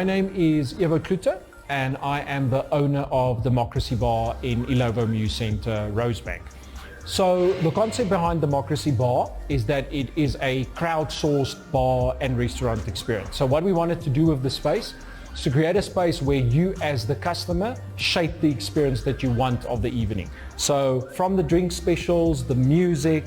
my name is Illovo and I am the owner of Democracy Bar in Illovo Muse Centre, Rosebank. So the concept behind Democracy Bar is that it is a crowdsourced bar and restaurant experience. So what we wanted to do with the space is to create a space where you as the customer shape the experience that you want of the evening. So from the drink specials, the music,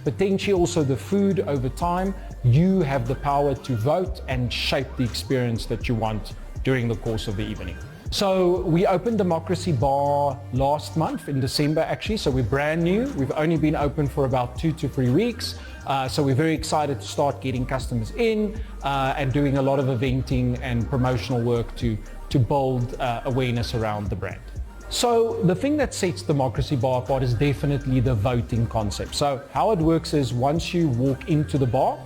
potentially also the food over time, you have the power to vote and shape the experience that you want during the course of the evening. So we opened Democracy Bar last month in December actually, so we're brand new. We've only been open for about 2 to 3 weeks. So we're very excited to start getting customers in and doing a lot of eventing and promotional work to build awareness around the brand. So the thing that sets Democracy Bar apart is definitely the voting concept. So how it works is once you walk into the bar,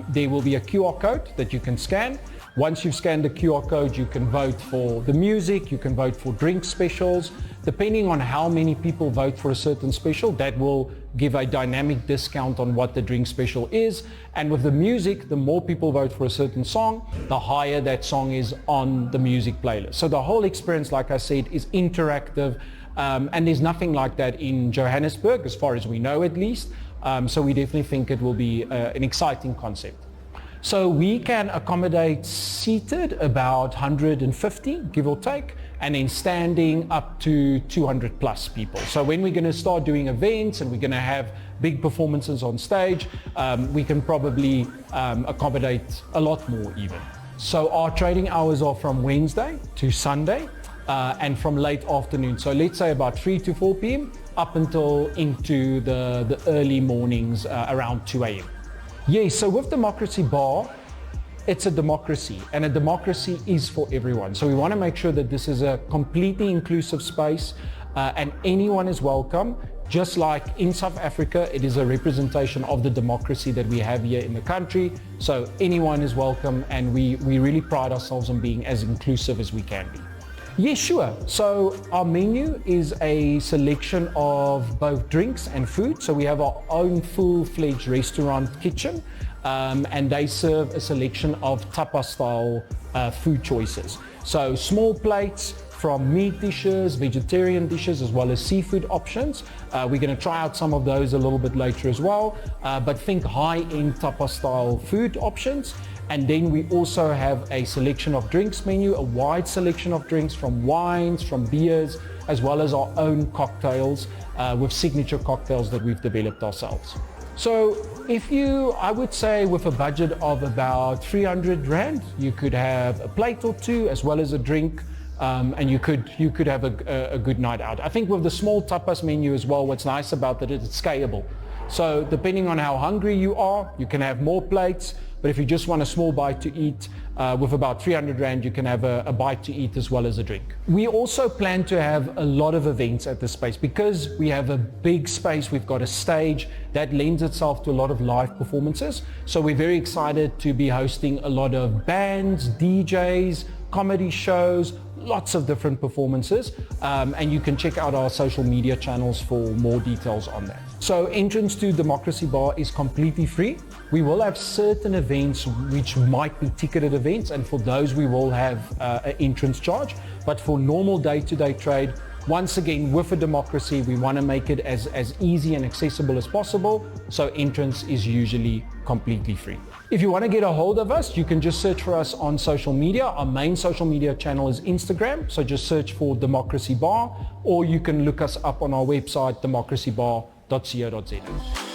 there will be a QR code that you can scan. Once you've scanned the QR code, you can vote for the music, you can vote for drink specials. Depending on how many people vote for a certain special, that will give a dynamic discount on what the drink special is. And with the music, the more people vote for a certain song, the higher that song is on the music playlist. So the whole experience, like I said, is interactive. And there's nothing like that in Johannesburg, as far as we know at least. So we definitely think it will be an exciting concept. So we can accommodate seated about 150, give or take, and then standing up to 200 plus people. So when we're going to start doing events and we're going to have big performances on stage, we can probably accommodate a lot more even. So our trading hours are from Wednesday to Sunday and from late afternoon. So let's say about 3 to 4 p.m. up until into the early mornings around 2 a.m. Yes, so with Democracy Bar, it's a democracy, and a democracy is for everyone. So we want to make sure that this is a completely inclusive space and anyone is welcome. Just like in South Africa, it is a representation of the democracy that we have here in the country. So anyone is welcome, and we really pride ourselves on being as inclusive as we can be. Yes, sure. So our menu is a selection of both drinks and food. So we have our own full-fledged restaurant kitchen and they serve a selection of tapas-style food choices. So small plates from meat dishes, vegetarian dishes, as well as seafood options. We're going to try out some of those a little bit later as well, but think high-end tapas-style food options. And then we also have a selection of drinks menu, a wide selection of drinks from wines, from beers, as well as our own cocktails with signature cocktails that we've developed ourselves. So I would say with a budget of about 300 Rand, you could have a plate or two as well as a drink, and you could have a good night out. I think with the small tapas menu as well, what's nice about it is it's scalable. So depending on how hungry you are, you can have more plates. But if you just want a small bite to eat, with about 300 Rand, you can have a bite to eat as well as a drink. We also plan to have a lot of events at the space. Because we have a big space, we've got a stage that lends itself to a lot of live performances. So we're very excited to be hosting a lot of bands, DJs, comedy shows, lots of different performances, and you can check out our social media channels for more details on that. So entrance to Democracy Bar is completely free. We will have certain events which might be ticketed events, and for those we will have an entrance charge. But for normal day-to-day trade, once again, with a democracy, we want to make it as easy and accessible as possible, so entrance is usually completely free. If you want to get a hold of us, you can just search for us on social media. Our main social media channel is Instagram, so just search for Democracy Bar, or you can look us up on our website, democracybar.co.za.